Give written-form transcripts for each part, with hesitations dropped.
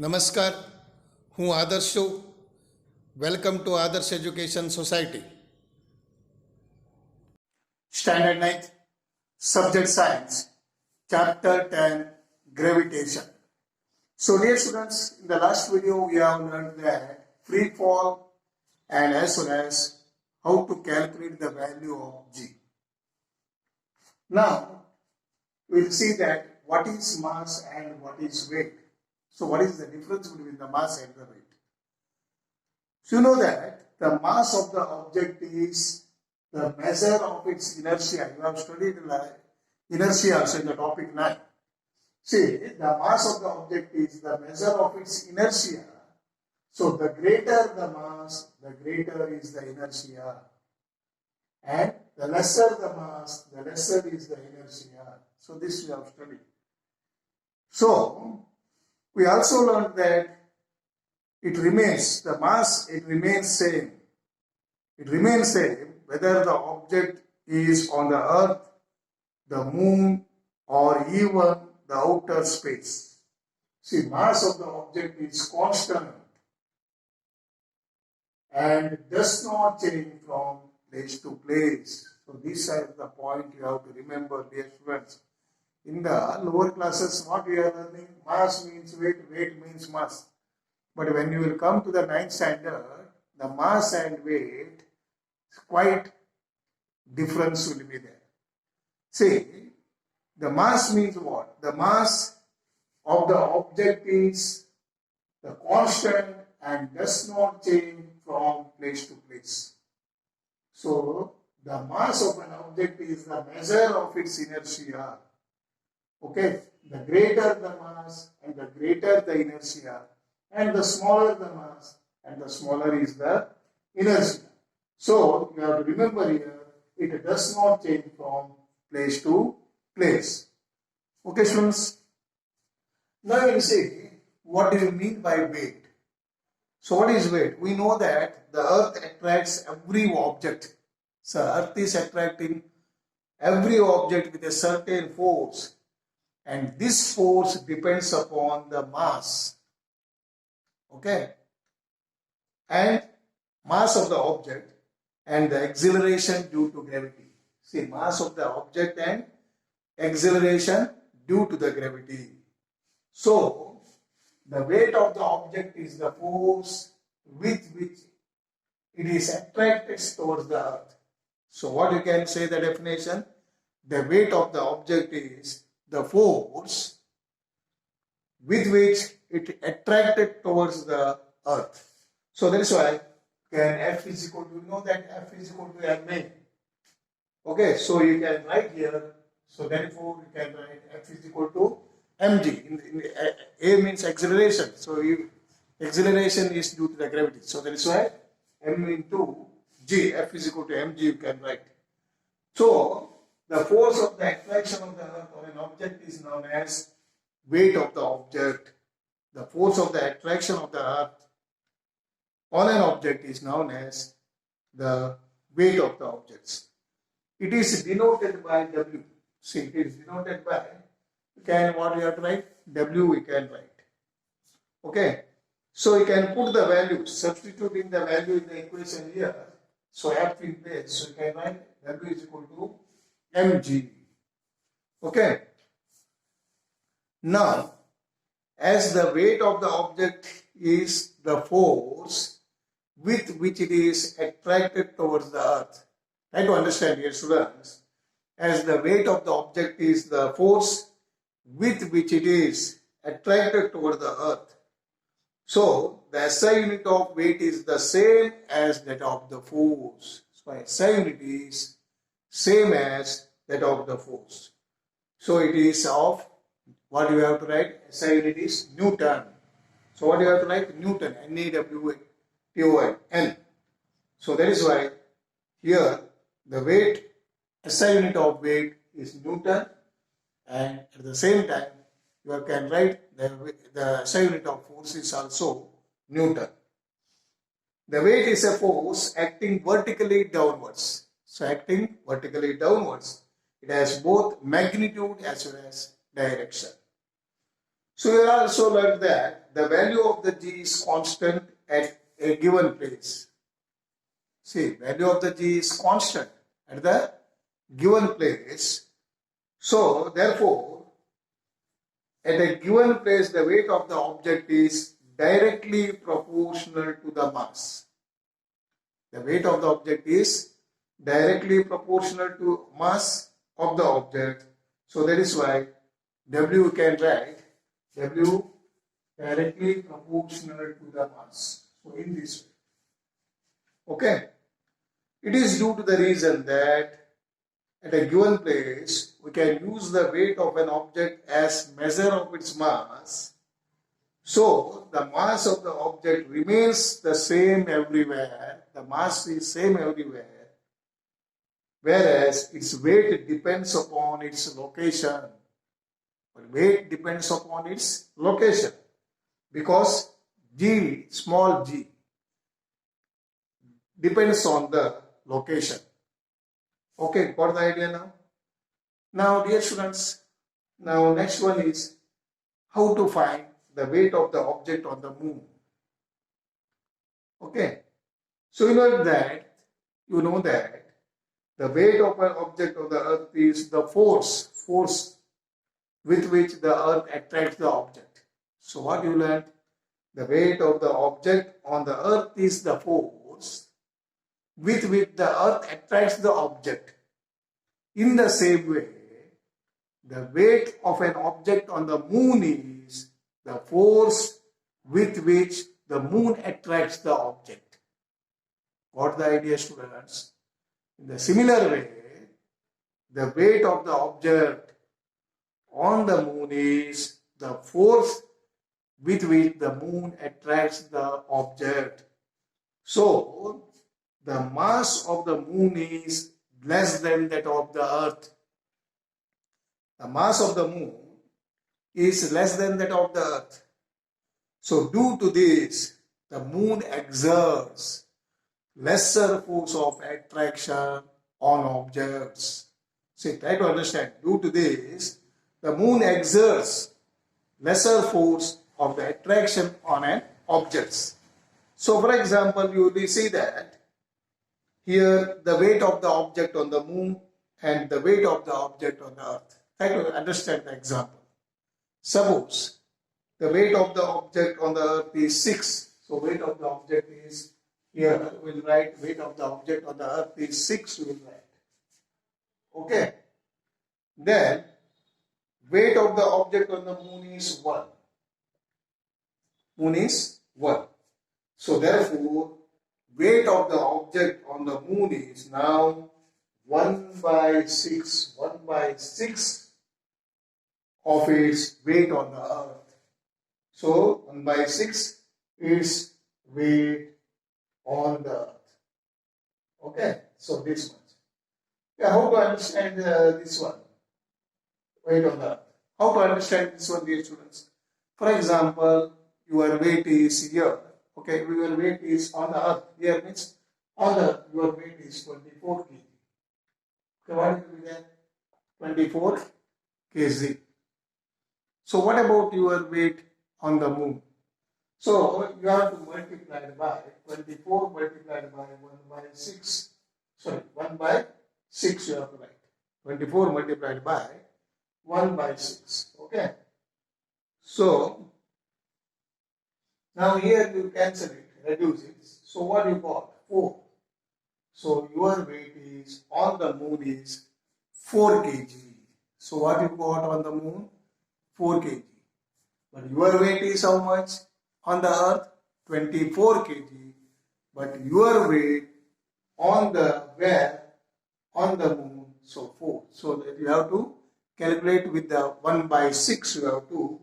નમસ્કાર, હું આદર્શ છું. વેલકમ ટુ આદર્શ education society. Standard 9th, Subject Science, Chapter 10, Gravitation. So dear students, in the last video we have learned that free fall and as well as how to calculate the value of G. Now, we'll see that what is mass and what is weight. So what is the difference between the mass and the weight? So you know that the mass of the object is the measure of its inertia. You have studied inertia also in the topic 9. See, the mass of the object is the measure of its inertia. So the greater the mass, the greater is the inertia. And the lesser the mass, the lesser is the inertia. So this we have studied. So we also learned that it remains, the mass, it remains same. It remains same whether the object is on the earth, the moon, or even the outer space. See, mass of the object is constant and does not change from place to place. So these are the point you have to remember, dear students. In the lower classes, what we are learning, mass means weight, weight means mass. But when you will come to the 9th standard, the mass and weight, quite difference will be there. See, the mass means what? The mass of the object is the constant and does not change from place to place. So, the mass of an object is the measure of its inertia. Okay, the greater the mass and the greater the inertia, and the smaller the mass and the smaller is the inertia. So you have to remember here, it does not change from place to place. Okay, students. Now you see, what do you mean by weight? So what is weight? We know that the earth attracts every object. So earth is attracting every object with a certain force. And this force depends upon the mass. Okay? And mass of the object and the acceleration due to gravity. See, mass of the object and acceleration due to the gravity. So, the weight of the object is the force with which it is attracted towards the earth. So, what you can say the definition? The weight of the object is the force with which it attracted towards the earth. So that is why can F is equal to, you know that F is equal to ma. Okay, so you can write here, so therefore you can write F is equal to mg. A means acceleration, so acceleration is due to the gravity. So that is why m into g, F is equal to mg you can write. So the force of the attraction of the earth on an object is known as weight of the object. The force of the attraction of the earth on an object is known as the weight of the objects. It is denoted by W. See, it is denoted by, what you have to write? W we can write. Okay. So you can put the value, substituting the value in the equation here. So F in place, so you can write W is equal to mg. Okay. Now, as the weight of the object is the force with which it is attracted towards the earth. Try to understand here, students. As the weight of the object is the force with which it is attracted towards the earth. So, the SI unit of weight is the same as that of the force. So, SI unit is same as that of the force. So, it is of, what you have to write? SI unit is Newton. So, what you have to write? Newton, N-E-W-T-O-N. So, that is why here the weight, SI unit of weight is Newton, and at the same time you can write the SI unit of force is also Newton. The weight is a force acting vertically downwards. So acting vertically downwards, it has both magnitude as well as direction. So we also learned that the value of the G is constant at a given place. See, value of the G is constant at the given place. So therefore, at a given place, the weight of the object is directly proportional to the mass. The weight of the object is directly proportional to mass of the object. So that is why W can write W directly proportional to the mass. So in this way. Okay. It is due to the reason that at a given place we can use the weight of an object as measure of its mass. So the mass of the object remains the same everywhere. The mass is same everywhere, whereas its weight depends upon its location. Weight depends upon its location because G, small g, depends on the location. Okay, got the idea now? Now, dear students, now next one is how to find the weight of the object on the moon. Okay, so you know that the weight of an object on the earth is the force with which the earth attracts the object. So what you learned? The weight of the object on the earth is the force with which the earth attracts the object. In the same way, the weight of an object on the moon is the force with which the moon attracts the object. Got the idea, students? In the similar way, the weight of the object on the moon is the force with which the moon attracts the object. So, the mass of the moon is less than that of the earth. The mass of the moon is less than that of the earth. So due to this, the moon exerts lesser force of attraction on objects. See, try to understand. Due to this, the moon exerts lesser force of the attraction on an objects. So for example, you will see that here the weight of the object on the moon and the weight of the object on the earth. Try to understand the example. Suppose the weight of the object on the earth is 6. So weight of the object is, here we will write weight of the object on the earth is 6, we will write. Okay. Then weight of the object on the moon is 1. Moon is 1. So therefore, weight of the object on the moon is now 1 by 6. 1 by 6 of its weight on the earth. So 1 by 6 is weight on the earth. Okay, so this much. Yeah, how to understand this one? Weight on the earth. How to understand this one, dear students? For example, your weight is here. Okay, your weight is on the earth. Here means on the earth, your weight is 24 kg. Okay, what will be that? 24 kg. So what about your weight on the moon? So you have to multiply by 24 multiplied by 1 by 6. Sorry, 1 by 6 you have to write. 24 multiplied by 1 by 6. Okay. So now here you cancel it, reduce it. So what you got? 4. So your weight is on the moon is 4 kg. So what you got on the moon? 4 kg. But your weight is how much? On the earth? 24 kg. But your weight on the where? On the moon. So 4. So that you have to calculate with the 1 by 6. You have to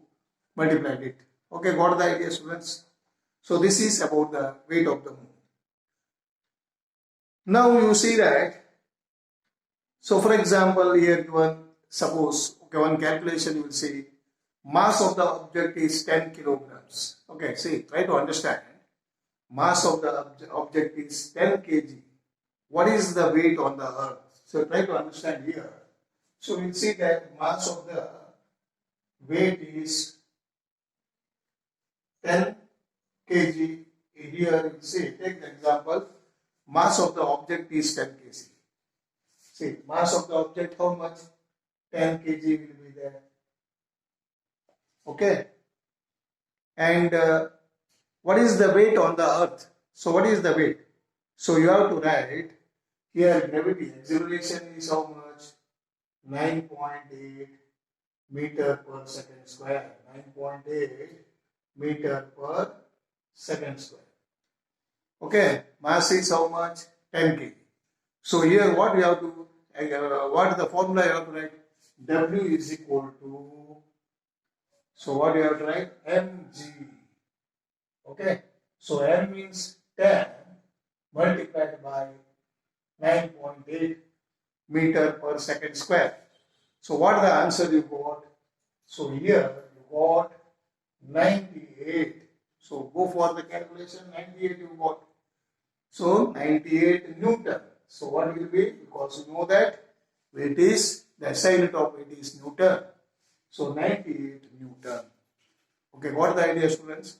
multiply it. Okay, got the idea, students? So this is about the weight of the moon. Now you see that. So for example, here given, suppose, okay, one calculation you will see mass of the object is 10 kilograms. Okay, see, try to understand. Mass of the object is 10 kg. What is the weight on the earth? So try to understand here. So we'll see that mass of the weight is 10 kg. Here you see, take the example, mass of the object is 10 kg. See, mass of the object how much? 10 kg will be there. Okay. And what is the weight on the earth? So what is the weight? So you have to write here gravity, acceleration is how much? 9.8 meter per second square. 9.8 meter per second square. Okay, mass is how much? 10 kg. So here what we have to, what is the formula you have to write? W is equal to, so what you have to write? mg. Okay, so m means 10 multiplied by 9.8 meter per second square. So what is the answer you got? So here you got 98. So go for the calculation, 98 you got. So 98 Newton. So what will be? Because you know that weight is, the SI unit of weight is Newton. So 98 Newton. Okay, got the idea, students?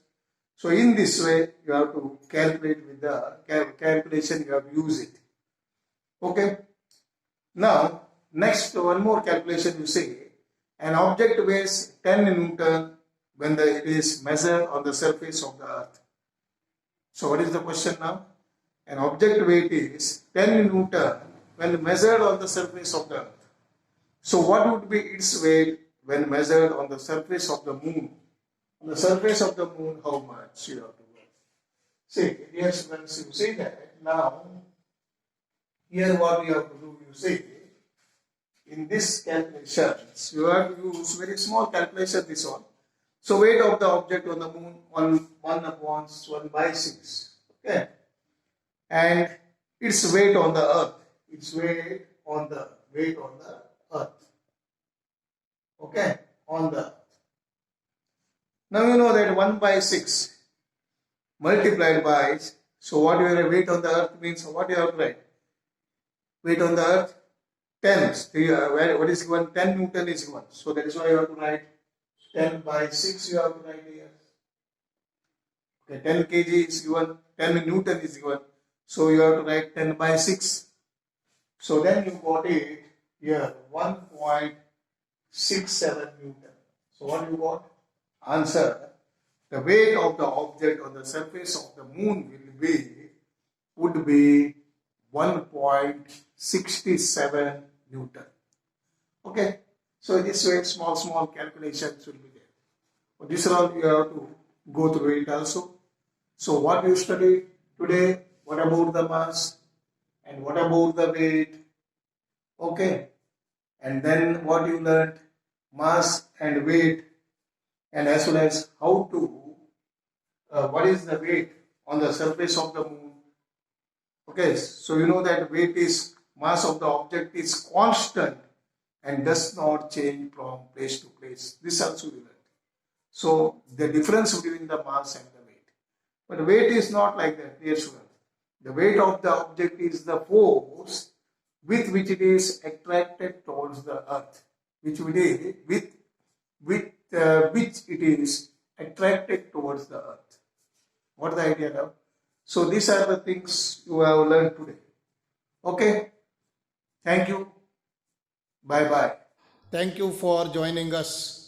So in this way, you have to calculate with the calculation, you have to use it. Okay. Now, next one more calculation you say, an object weighs 10 Newton when it is measured on the surface of the earth. So what is the question now? An object weight is 10 Newton when measured on the surface of the earth. So what would be its weight when measured on the surface of the moon? On the surface of the moon, how much you have to weigh? See, yes, once you see that, now, here what you have to do, you see, in this calculations, you have to use very small calculation, this one. So weight of the object on the moon, 1 upon 1 by 6. Okay. And its weight on the earth. Its weight on the earth. Okay. On the earth. Now you know that 1 by 6 multiplied by, so what your weight on the earth means, what you have to write? Weight on the earth, 10. What is given? 10 Newton is given. So that is why you have to write 10 by 6 you have to write here. Okay, 10 kg is given, 10 Newton is given. So you have to write 10 by 6. So then you got it here, 1.67 Newton. So what you got? Answer, the weight of the object on the surface of the moon would be 1.67 Newton. Okay, so this way small calculations will be there. But this is all you have to go through it also. So what you studied today, what about the mass and what about the weight? Okay, and then what you learned, mass and weight, and as well as how to, what is the weight on the surface of the moon. Okay, so you know that weight is, mass of the object is constant and does not change from place to place. This also you learned. So the difference between the mass and the weight. But weight is not like that, dear student. The weight of the object is the force with which it is attracted towards the earth, which it is attracted towards the earth. What is the idea now? So these are the things you have learned today. Okay. Thank you. Bye bye. Thank you for joining us.